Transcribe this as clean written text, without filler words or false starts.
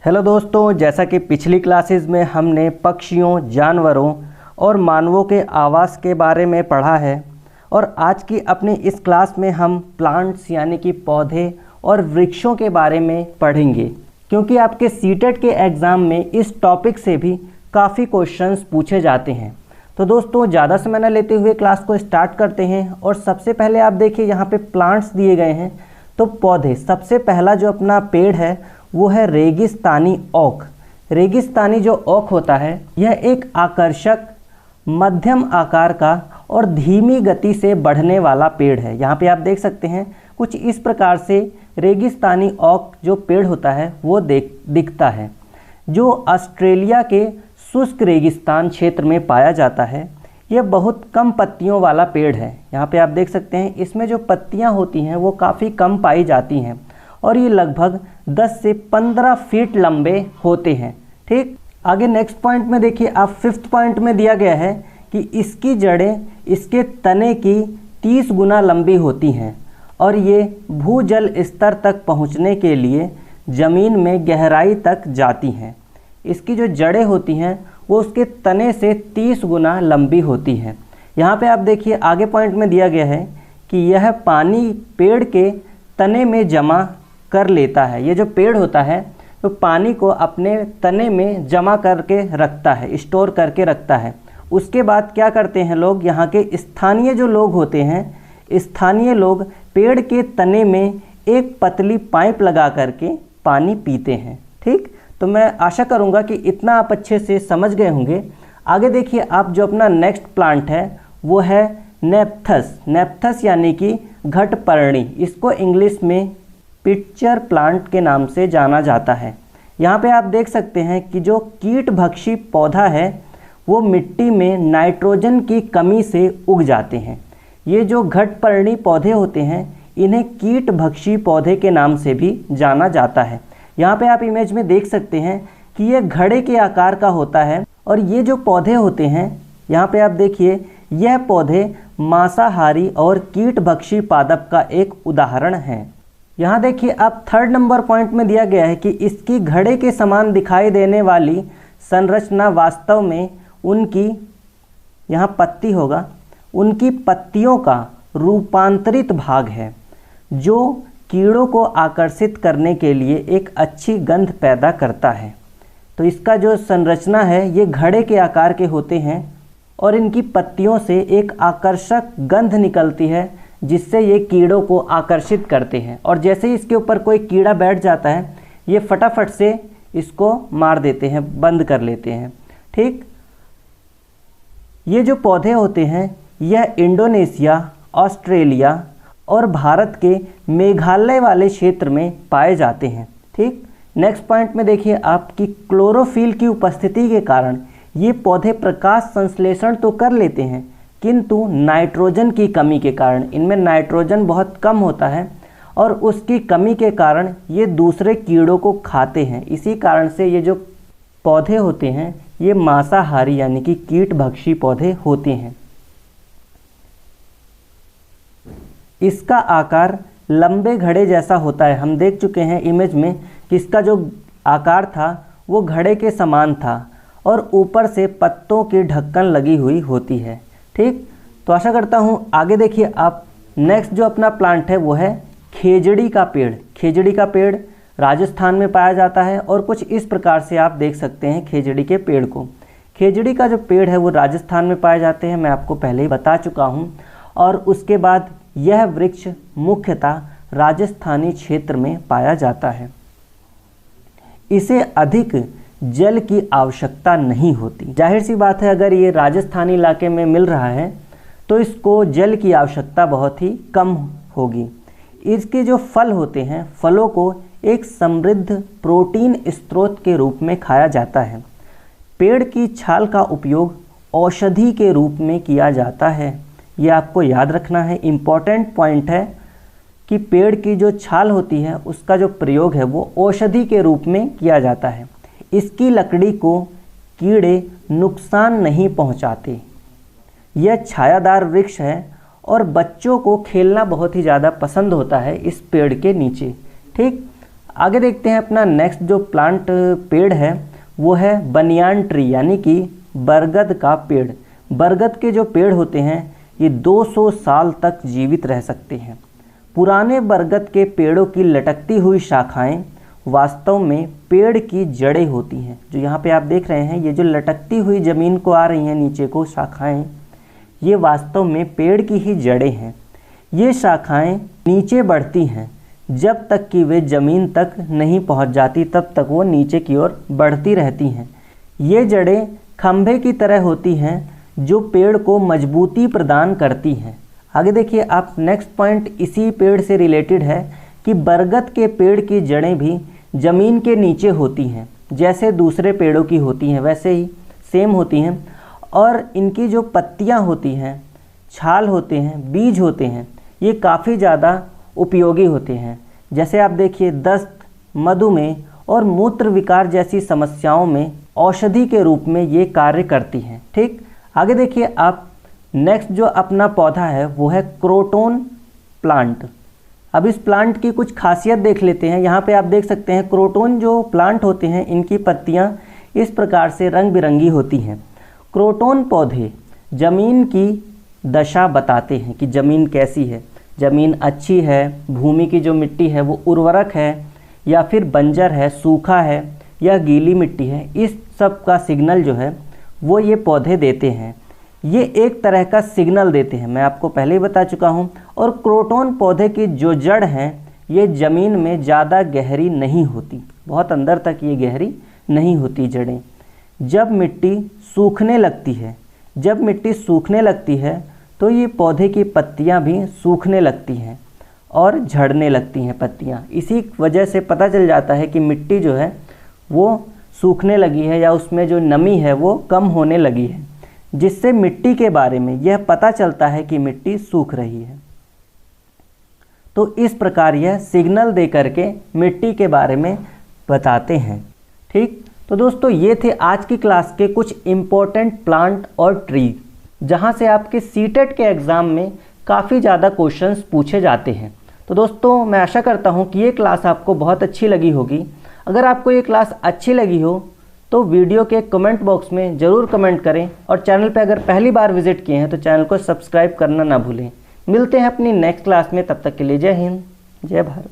Hello दोस्तों, जैसा कि पिछली क्लासेस में हमने पक्षियों, जानवरों और मानवों के आवास के बारे में पढ़ा है और आज की अपनी इस क्लास में हम प्लांट्स यानी कि पौधे और वृक्षों के बारे में पढ़ेंगे, क्योंकि आपके सीटेट के एग्ज़ाम में इस टॉपिक से भी काफ़ी क्वेश्चंस पूछे जाते हैं। तो दोस्तों, ज़्यादा समय न लेते हुए क्लास को स्टार्ट करते हैं। और सबसे पहले आप देखिए यहाँ पे प्लांट्स दिए गए हैं, तो पौधे। सबसे पहला जो अपना पेड़ है वो है रेगिस्तानी ओक। रेगिस्तानी जो ओक होता है यह एक आकर्षक मध्यम आकार का और धीमी गति से बढ़ने वाला पेड़ है। यहाँ पे आप देख सकते हैं कुछ इस प्रकार से रेगिस्तानी ओक जो पेड़ होता है वो दिखता है, जो ऑस्ट्रेलिया के शुष्क रेगिस्तान क्षेत्र में पाया जाता है। यह बहुत कम पत्तियों वाला पेड़ है। यहाँ पे आप देख सकते हैं इसमें जो पत्तियाँ होती हैं वो काफ़ी कम पाई जाती हैं और ये लगभग 10 से 15 फीट लंबे होते हैं। ठीक, आगे नेक्स्ट पॉइंट में देखिए आप, फिफ्थ पॉइंट में दिया गया है कि इसकी जड़ें इसके तने की 30 गुना लंबी होती हैं और ये भूजल स्तर तक पहुंचने के लिए ज़मीन में गहराई तक जाती हैं। इसकी जो जड़ें होती हैं वो उसके तने से 30 गुना लंबी होती हैं। यहाँ पे आप देखिए आगे पॉइंट में दिया गया है कि यह पानी पेड़ के तने में जमा कर लेता है। ये जो पेड़ होता है तो पानी को अपने तने में जमा करके रखता है, स्टोर करके रखता है। उसके बाद क्या करते हैं लोग, यहाँ के स्थानीय जो लोग होते हैं, स्थानीय लोग पेड़ के तने में एक पतली पाइप लगा करके पानी पीते हैं। ठीक, तो मैं आशा करूँगा कि इतना आप अच्छे से समझ गए होंगे। आगे देखिए आप, जो अपना नेक्स्ट प्लांट है वो है नेप्थस। नेप्थस यानी कि घटपर्णी। इसको इंग्लिश में पिटचर प्लांट के नाम से जाना जाता है। यहाँ पे आप देख सकते हैं कि जो कीटभक्षी पौधा है वो मिट्टी में नाइट्रोजन की कमी से उग जाते हैं। ये जो घटपर्णी पौधे होते हैं इन्हें कीटभक्षी पौधे के नाम से भी जाना जाता है। यहाँ पे आप इमेज में देख सकते हैं कि ये घड़े के आकार का होता है और ये जो पौधे होते हैं, यहाँ पे आप देखिए, यह पौधे मांसाहारी और कीटभक्षी पादप का एक उदाहरण है। यहाँ देखिए आप, थर्ड नंबर पॉइंट में दिया गया है कि इसकी घड़े के समान दिखाई देने वाली संरचना वास्तव में उनकी, यहाँ पत्ती होगा, उनकी पत्तियों का रूपांतरित भाग है जो कीड़ों को आकर्षित करने के लिए एक अच्छी गंध पैदा करता है। तो इसका जो संरचना है ये घड़े के आकार के होते हैं और इनकी पत्तियों से एक आकर्षक गंध निकलती है जिससे ये कीड़ों को आकर्षित करते हैं। और जैसे ही इसके ऊपर कोई कीड़ा बैठ जाता है ये फटाफट से इसको मार देते हैं, बंद कर लेते हैं। ठीक, ये जो पौधे होते हैं यह इंडोनेशिया, ऑस्ट्रेलिया और भारत के मेघालय वाले क्षेत्र में पाए जाते हैं। ठीक, नेक्स्ट पॉइंट में देखिए आपकी, क्लोरोफिल की उपस्थिति के कारण ये पौधे प्रकाश संश्लेषण तो कर लेते हैं, किंतु नाइट्रोजन की कमी के कारण, इनमें नाइट्रोजन बहुत कम होता है और उसकी कमी के कारण ये दूसरे कीड़ों को खाते हैं। इसी कारण से ये जो पौधे होते हैं ये मांसाहारी यानी कि कीटभक्षी पौधे होते हैं। इसका आकार लंबे घड़े जैसा होता है। हम देख चुके हैं इमेज में कि इसका जो आकार था वो घड़े के समान था और ऊपर से पत्तों की ढक्कन लगी हुई होती है। ठीक, तो आशा करता हूँ आगे देखिए आप, नेक्स्ट जो अपना प्लांट है वो है खेजड़ी का पेड़। खेजड़ी का पेड़ राजस्थान में पाया जाता है और कुछ इस प्रकार से आप देख सकते हैं खेजड़ी के पेड़ को। खेजड़ी का जो पेड़ है वो राजस्थान में पाए जाते हैं, मैं आपको पहले ही बता चुका हूँ। और उसके बाद यह वृक्ष मुख्यतः राजस्थानी क्षेत्र में पाया जाता है। इसे अधिक जल की आवश्यकता नहीं होती। जाहिर सी बात है, अगर ये राजस्थानी इलाके में मिल रहा है तो इसको जल की आवश्यकता बहुत ही कम होगी। इसके जो फल होते हैं, फलों को एक समृद्ध प्रोटीन स्रोत के रूप में खाया जाता है। पेड़ की छाल का उपयोग औषधि के रूप में किया जाता है। ये आपको याद रखना है, इम्पॉर्टेंट पॉइंट है कि पेड़ की जो छाल होती है उसका जो प्रयोग है वो औषधि के रूप में किया जाता है। इसकी लकड़ी को कीड़े नुकसान नहीं पहुंचाते। यह छायादार वृक्ष है और बच्चों को खेलना बहुत ही ज़्यादा पसंद होता है इस पेड़ के नीचे। ठीक, आगे देखते हैं अपना नेक्स्ट जो प्लांट पेड़ है वो है बनियान ट्री यानी कि बरगद का पेड़। बरगद के जो पेड़ होते हैं ये 200 साल तक जीवित रह सकते हैं। पुराने बरगद के पेड़ों की लटकती हुई शाखाएं वास्तव में पेड़ की जड़ें होती हैं। जो यहाँ पे आप देख रहे हैं ये जो लटकती हुई ज़मीन को आ रही हैं नीचे को शाखाएं, ये वास्तव में पेड़ की ही जड़ें हैं। ये शाखाएं नीचे बढ़ती हैं, जब तक कि वे ज़मीन तक नहीं पहुँच जाती तब तक वो नीचे की ओर बढ़ती रहती हैं। ये जड़ें खंभे की तरह होती हैं जो पेड़ को मजबूती प्रदान करती हैं। आगे देखिए आप, नेक्स्ट पॉइंट इसी पेड़ से रिलेटेड है कि बरगद के पेड़ की जड़ें भी ज़मीन के नीचे होती हैं, जैसे दूसरे पेड़ों की होती हैं वैसे ही सेम होती हैं। और इनकी जो पत्तियां होती हैं, छाल होते हैं, बीज होते हैं, ये काफ़ी ज़्यादा उपयोगी होते हैं। जैसे आप देखिए दस्त, मधुमेह और मूत्र विकार जैसी समस्याओं में औषधि के रूप में ये कार्य करती हैं। ठीक, आगे देखिए आप, नेक्स्ट जो अपना पौधा है वो है क्रोटोन प्लांट। अब इस प्लांट की कुछ खासियत देख लेते हैं। यहाँ पे आप देख सकते हैं क्रोटोन जो प्लांट होते हैं इनकी पत्तियाँ इस प्रकार से रंग बिरंगी होती हैं। क्रोटोन पौधे ज़मीन की दशा बताते हैं कि ज़मीन कैसी है, ज़मीन अच्छी है, भूमि की जो मिट्टी है वो उर्वरक है या फिर बंजर है, सूखा है या गीली मिट्टी है। इस सब का सिग्नल जो है वो ये पौधे देते हैं। ये एक तरह का सिग्नल देते हैं, मैं आपको पहले ही बता चुका हूँ। और क्रोटोन पौधे की जो जड़ हैं ये ज़मीन में ज़्यादा गहरी नहीं होती, बहुत अंदर तक ये गहरी नहीं होती जड़ें। जब मिट्टी सूखने लगती है तो ये पौधे की पत्तियाँ भी सूखने लगती हैं और झड़ने लगती हैं पत्तियाँ। इसी वजह से पता चल जाता है कि मिट्टी जो है वो सूखने लगी है या उसमें जो नमी है वो कम होने लगी है, जिससे मिट्टी के बारे में यह पता चलता है कि मिट्टी सूख रही है। तो इस प्रकार यह सिग्नल दे करके मिट्टी के बारे में बताते हैं। ठीक, तो दोस्तों ये थे आज की क्लास के कुछ इम्पोर्टेंट प्लांट और ट्री, जहाँ से आपके सीटेट के एग्ज़ाम में काफ़ी ज़्यादा क्वेश्चंस पूछे जाते हैं। तो दोस्तों मैं आशा करता हूँ कि ये क्लास आपको बहुत अच्छी लगी होगी। अगर आपको ये क्लास अच्छी लगी हो तो वीडियो के कमेंट बॉक्स में ज़रूर कमेंट करें, और चैनल पर अगर पहली बार विजिट किए हैं तो चैनल को सब्सक्राइब करना ना भूलें। मिलते हैं अपनी नेक्स्ट क्लास में, तब तक के लिए जय हिंद, जय भारत।